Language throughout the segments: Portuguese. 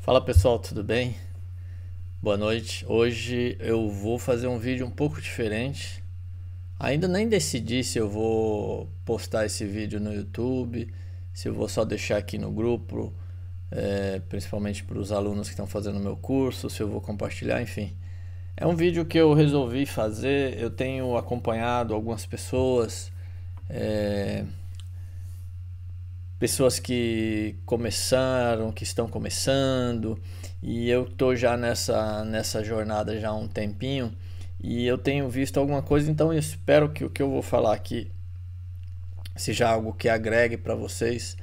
Fala pessoal, tudo bem? Boa noite. Hoje eu vou fazer um vídeo um pouco diferente. Ainda nem decidi se eu vou postar esse vídeo no YouTube, se eu vou só deixar aqui no grupo, principalmente para os alunos que estão fazendo o meu curso, se eu vou compartilhar, enfim. É um vídeo que eu resolvi fazer. Eu tenho acompanhado algumas pessoas que começaram, que estão começando, e eu tô já nessa jornada já há um tempinho, e eu tenho visto alguma coisa, então eu espero que o que eu vou falar aqui seja algo que agregue para vocês.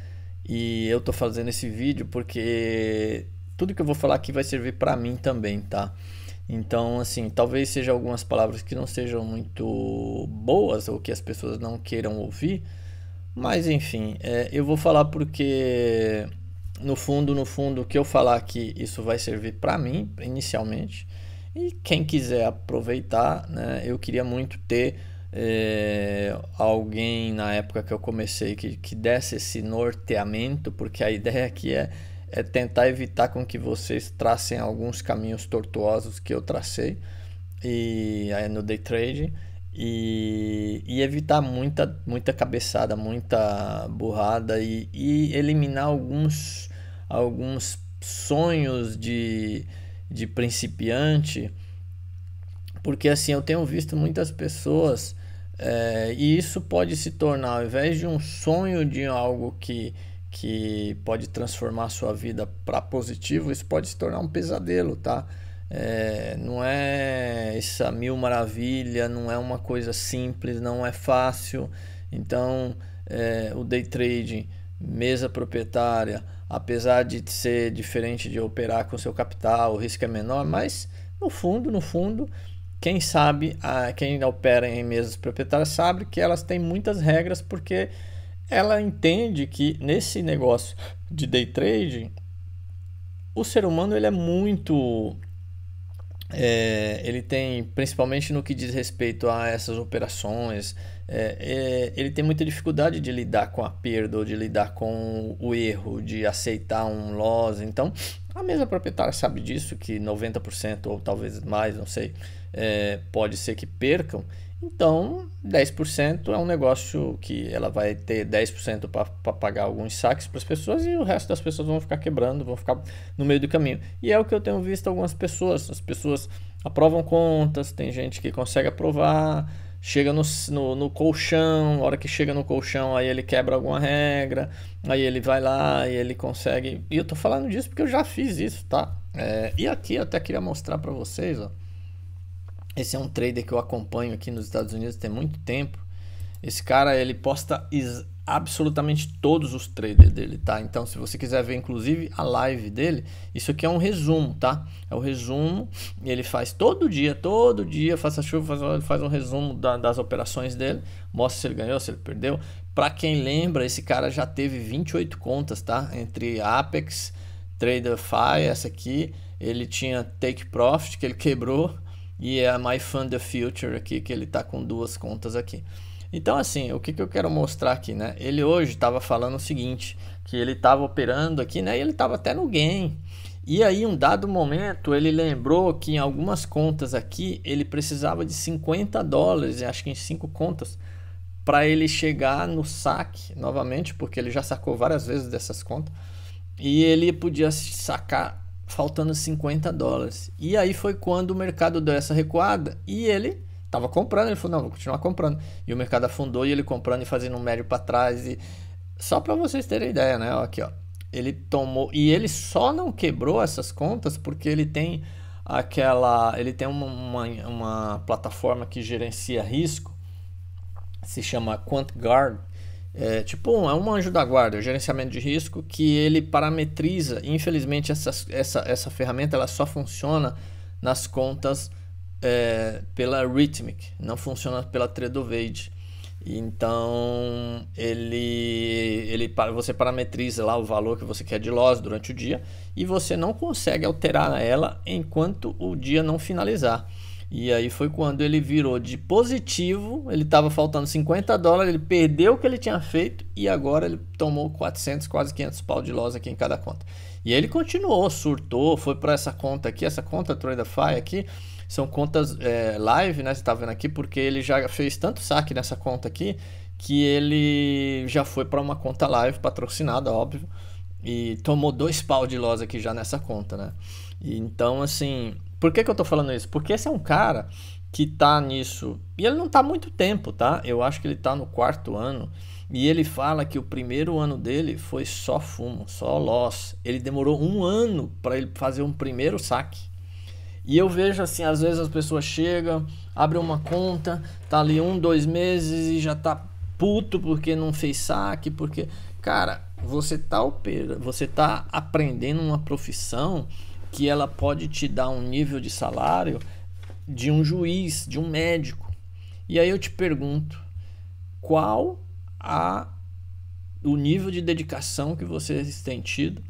E eu tô fazendo esse vídeo porque tudo que eu vou falar aqui vai servir para mim também, tá? Então, assim, talvez seja algumas palavras que não sejam muito boas ou que as pessoas não queiram ouvir, mas enfim, eu vou falar porque no fundo, o que eu falar aqui, isso vai servir para mim, inicialmente. E quem quiser aproveitar, né, eu queria muito ter alguém na época que eu comecei que desse esse norteamento, porque a ideia aqui é tentar evitar com que vocês tracem alguns caminhos tortuosos que eu tracei e aí no day trade e evitar muita cabeçada, muita burrada e eliminar alguns sonhos de principiante, porque assim eu tenho visto muitas pessoas e isso pode se tornar, ao invés de um sonho de algo que pode transformar a sua vida para positivo, isso pode se tornar um pesadelo, tá? Não é essa mil maravilha, não é uma coisa simples, não é fácil. Então, o day trading, mesa proprietária, apesar de ser diferente de operar com seu capital, o risco é menor, mas no fundo, quem sabe, quem opera em mesas proprietárias sabe que elas têm muitas regras, porque ela entende que nesse negócio de day trading, o ser humano ele é muito ele tem, principalmente no que diz respeito a essas operações, ele tem muita dificuldade de lidar com a perda ou de lidar com o erro, de aceitar um loss. Então, a mesa proprietária sabe disso, que 90% ou talvez mais, não sei, pode ser que percam. Então, 10% é um negócio que ela vai ter 10% para pagar alguns saques para as pessoas e o resto das pessoas vão ficar quebrando, vão ficar no meio do caminho. E é o que eu tenho visto algumas pessoas. As pessoas aprovam contas, tem gente que consegue aprovar, chega no colchão, a hora que chega no colchão, aí ele quebra alguma regra, aí ele vai lá e ele consegue. E eu tô falando disso porque eu já fiz isso, tá? E aqui eu até queria mostrar para vocês, ó. Esse é um trader que eu acompanho aqui nos Estados Unidos tem muito tempo. Esse cara, ele posta absolutamente todos os traders dele, tá? Então, se você quiser ver, inclusive, a live dele, isso aqui é um resumo, tá? É o resumo, e ele faz todo dia, faça chuva, ele faz um resumo das operações dele, mostra se ele ganhou, se ele perdeu. Para quem lembra, esse cara já teve 28 contas, tá? Entre Apex, TraderFi, essa aqui, ele tinha Take Profit, que ele quebrou, e é a My Fund the Future aqui, que ele tá com duas contas aqui. Então, assim, o que eu quero mostrar aqui, né? Ele hoje estava falando o seguinte, que ele estava operando aqui, né? E ele estava até no gain. E aí, um dado momento, ele lembrou que em algumas contas aqui, ele precisava de $50, acho que em 5 contas, para ele chegar no saque novamente, porque ele já sacou várias vezes dessas contas. E ele podia sacar faltando $50. E aí foi quando o mercado deu essa recuada e ele estava comprando, ele falou, não, vou continuar comprando. E o mercado afundou e ele comprando e fazendo um médio para trás. E só para vocês terem ideia, né? Aqui, ó. Ele tomou e ele só não quebrou essas contas porque ele tem uma plataforma que gerencia risco, se chama QuantGuard. É um anjo da guarda, o gerenciamento de risco, que ele parametriza. Infelizmente essa ferramenta ela só funciona nas contas pela Rithmic, não funciona pela Tradovate. Então você parametriza lá o valor que você quer de loss durante o dia e você não consegue alterar ela enquanto o dia não finalizar. E aí foi quando ele virou de positivo, ele estava faltando $50, ele perdeu o que ele tinha feito e agora ele tomou 400, quase 500 pau de loss aqui em cada conta. E ele continuou, surtou, foi para essa conta aqui, essa conta TraderFi aqui, são contas live, né? Você tá vendo aqui, porque ele já fez tanto saque nessa conta aqui, que ele já foi para uma conta live, patrocinada, óbvio, e tomou 2 pau de loss aqui já nessa conta, né? E então, assim, por que eu tô falando isso? Porque esse é um cara que tá nisso, e ele não tá há muito tempo, tá? Eu acho que ele tá no 4º ano, e ele fala que o primeiro ano dele foi só fumo, só loss. Ele demorou 1 ano para ele fazer um primeiro saque. E eu vejo assim, às vezes as pessoas chegam, abrem uma conta, tá ali 1, 2 meses e já tá puto porque não fez saque, porque, cara, você tá aprendendo uma profissão que ela pode te dar um nível de salário de um juiz, de um médico. E aí eu te pergunto, qual o nível de dedicação que vocês têm tido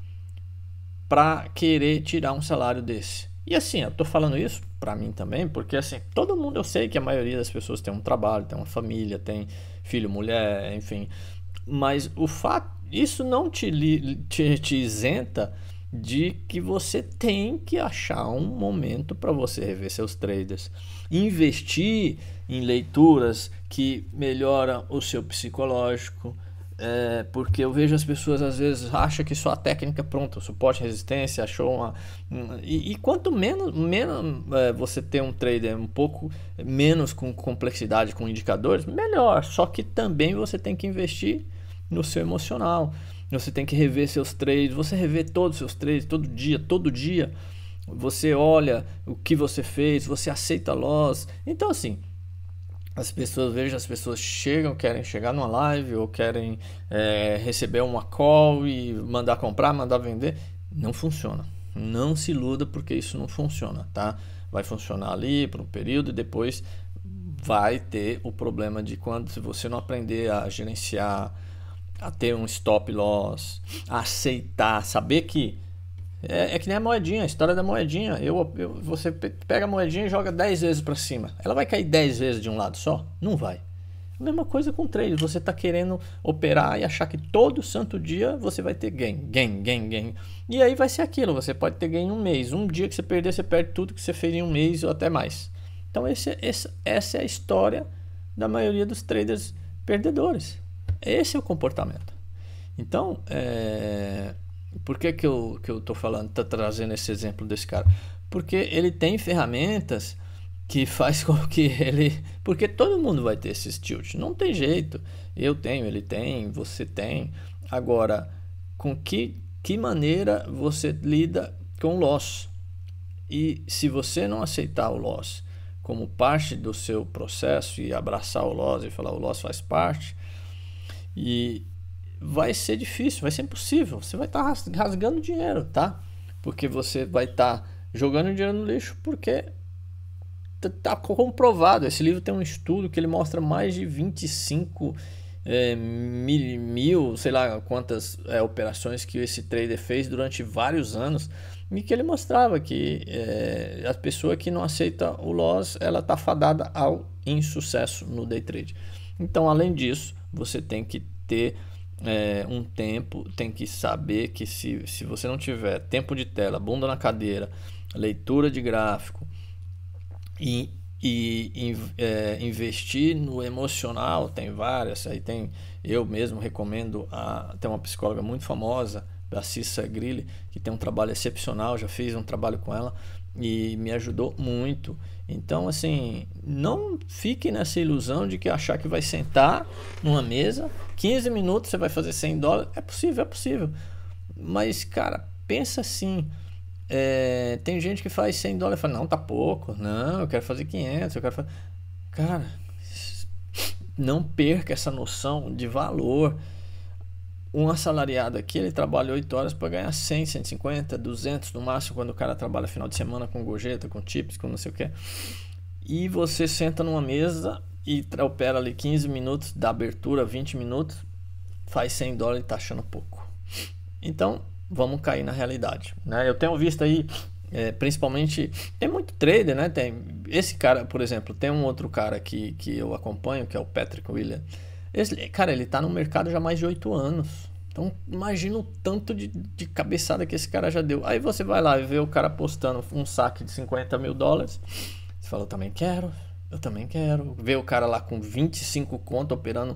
para querer tirar um salário desse? E assim, eu tô falando isso para mim também, porque assim, todo mundo, eu sei que a maioria das pessoas tem um trabalho, tem uma família, tem filho, mulher, enfim, mas o fato, isso não te isenta de que você tem que achar um momento para você rever seus traders, investir em leituras que melhoram o seu psicológico, porque eu vejo as pessoas às vezes acham que só a técnica é pronta, suporte, resistência, achou e quanto menos você ter um trader um pouco menos com complexidade, com indicadores, melhor. Só que também você tem que investir no seu emocional. Você tem que rever seus trades, você rever todos os seus trades, todo dia. Você olha o que você fez, você aceita loss. Então assim, as pessoas chegam, querem chegar numa live ou querem receber uma call e mandar comprar, mandar vender. Não funciona. Não se iluda, porque isso não funciona, tá? Vai funcionar ali por um período e depois vai ter o problema de se você não aprender a gerenciar, a ter um stop loss, a aceitar, saber que é que nem a moedinha, a história da moedinha. Você pega a moedinha e joga 10 vezes para cima. Ela vai cair 10 vezes de um lado só? Não vai. A mesma coisa com trade. Você está querendo operar e achar que todo santo dia você vai ter gain. E aí vai ser aquilo. Você pode ter gain em um mês. Um dia que você perder, você perde tudo que você fez em um mês ou até mais. Então essa é a história da maioria dos traders perdedores. Esse é o comportamento. Então, por que eu tô falando, tá trazendo esse exemplo desse cara? Porque ele tem ferramentas que faz com que ele... Porque todo mundo vai ter esses tilt, não tem jeito. Eu tenho, ele tem, você tem. Agora, com que maneira você lida com o loss? E se você não aceitar o loss como parte do seu processo e abraçar o loss e falar o loss faz parte, e vai ser difícil, vai ser impossível. Você vai estar rasgando dinheiro, tá? Porque você vai estar jogando dinheiro no lixo, porque tá comprovado. Esse livro tem um estudo que ele mostra mais de 25 mil, sei lá quantas operações que esse trader fez durante vários anos, e que ele mostrava que a pessoa que não aceita o loss, ela tá fadada ao insucesso no day trade. Então, além disso, você tem que ter um tempo, tem que saber que se você não tiver tempo de tela, bunda na cadeira, leitura de gráfico e investir no emocional, tem várias, aí tem, eu mesmo recomendo, tem uma psicóloga muito famosa, a Cissa Grilli, que tem um trabalho excepcional, já fiz um trabalho com ela e me ajudou muito. Então, assim, não fique nessa ilusão de que achar que vai sentar numa mesa, 15 minutos você vai fazer $100. É possível. Mas, cara, pensa assim. Tem gente que faz $100 e fala, não, tá pouco. Não, eu quero fazer 500, eu quero fazer... Cara, não perca essa noção de valor. Um assalariado aqui, ele trabalha 8 horas para ganhar 100, 150, 200 no máximo, quando o cara trabalha final de semana com gorjeta, com tips, com não sei o que. E você senta numa mesa e opera ali 15 minutos, da abertura 20 minutos, faz $100 e tá achando pouco. Então, vamos cair na realidade, né? Eu tenho visto aí, principalmente, tem muito trader, né? Tem esse cara, por exemplo, tem um outro cara que eu acompanho, que é o Patrick William. Esse cara, ele tá no mercado já há mais de 8 anos. Então imagina o tanto de cabeçada que esse cara já deu. Aí você vai lá e vê o cara postando um saque de $50 mil. Você fala, eu também quero. Vê o cara lá com 25 contas, operando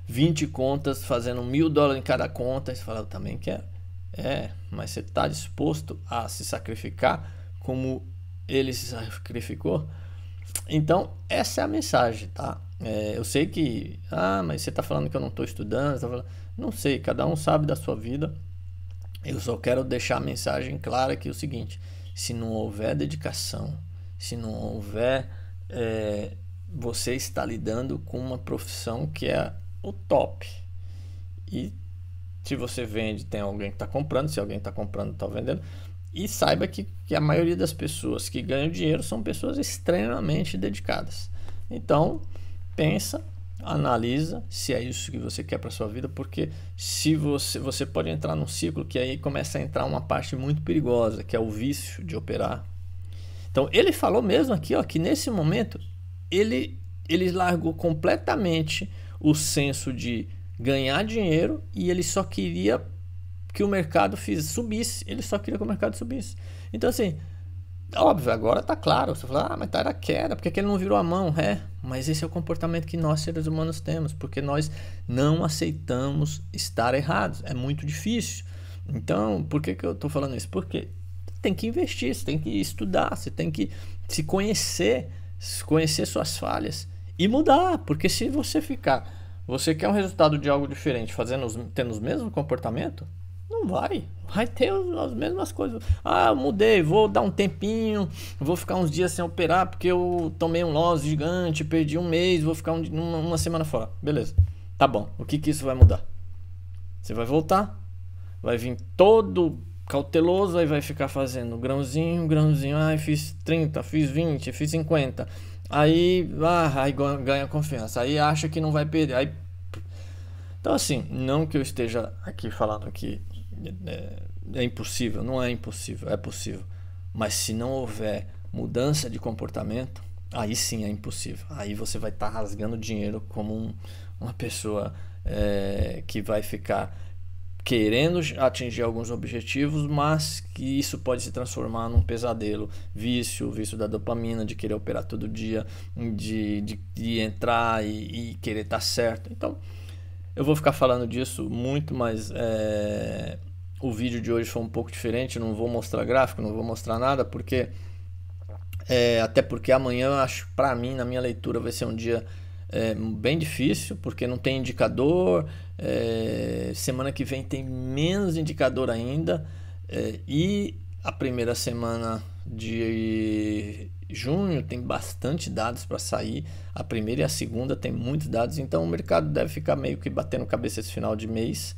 20 contas, fazendo $1.000 em cada conta. Você fala, eu também quero. Mas você está disposto a se sacrificar como ele se sacrificou? Então, essa é a mensagem, tá? Eu sei que... mas você está falando que eu não estou estudando. Não sei, cada um sabe da sua vida. Eu só quero deixar a mensagem clara que é o seguinte: se não houver dedicação, se não houver... você está lidando com uma profissão que é o top. E se você vende, tem alguém que está comprando. Se alguém está comprando, está vendendo. E saiba que a maioria das pessoas que ganham dinheiro são pessoas extremamente dedicadas. Então, pensa, analisa se é isso que você quer para sua vida, porque se você pode entrar num ciclo que aí começa a entrar uma parte muito perigosa, que é o vício de operar. Então, ele falou mesmo aqui, ó, que nesse momento ele largou completamente o senso de ganhar dinheiro e ele só queria que o mercado subisse. Ele só queria que o mercado subisse. Então, assim, óbvio, agora tá claro. Você fala, mas tá era queda, porque que ele não virou a mão? Mas esse é o comportamento que nós, seres humanos, temos, porque nós não aceitamos estar errados. É muito difícil. Então, por que eu tô falando isso? Porque tem que investir, você tem que estudar, você tem que se conhecer suas falhas e mudar. Porque se você você quer um resultado de algo diferente, tendo os mesmos comportamentos, não vai ter as mesmas coisas. Eu mudei, vou dar um tempinho, vou ficar uns dias sem operar porque eu tomei um loss gigante, perdi um mês, vou ficar uma semana fora. Beleza, tá bom. O que isso vai mudar? Você vai voltar, vai vir todo cauteloso, aí vai ficar fazendo grãozinho, fiz 30, fiz 20, fiz 50. Aí ganha confiança, aí acha que não vai perder. Então, assim, não que eu esteja aqui falando que é impossível, não é impossível, é possível. Mas se não houver mudança de comportamento, aí sim é impossível. Aí você vai estar rasgando dinheiro como uma pessoa que vai ficar querendo atingir alguns objetivos, mas que isso pode se transformar num pesadelo. Vício da dopamina, de querer operar todo dia, de entrar e querer estar certo. Então, eu vou ficar falando disso muito, mas o vídeo de hoje foi um pouco diferente. Eu não vou mostrar gráfico, não vou mostrar nada, porque até porque amanhã, eu acho, para mim, na minha leitura, vai ser um dia bem difícil, porque não tem indicador. Semana que vem tem menos indicador ainda, e a primeira semana de junho tem bastante dados para sair. A primeira e a segunda tem muitos dados, então o mercado deve ficar meio que batendo cabeça esse final de mês,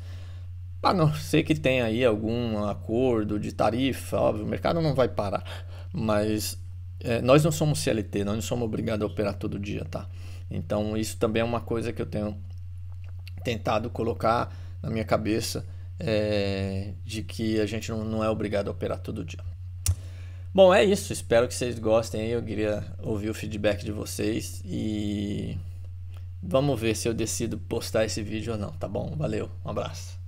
a não ser que tenha aí algum acordo de tarifa. Óbvio, o mercado não vai parar, mas nós não somos CLT, nós não somos obrigados a operar todo dia, tá? Então isso também é uma coisa que eu tenho tentado colocar na minha cabeça, de que a gente não é obrigado a operar todo dia. Bom, é isso. Espero que vocês gostem. Eu queria ouvir o feedback de vocês e vamos ver se eu decido postar esse vídeo ou não, tá bom? Valeu, um abraço.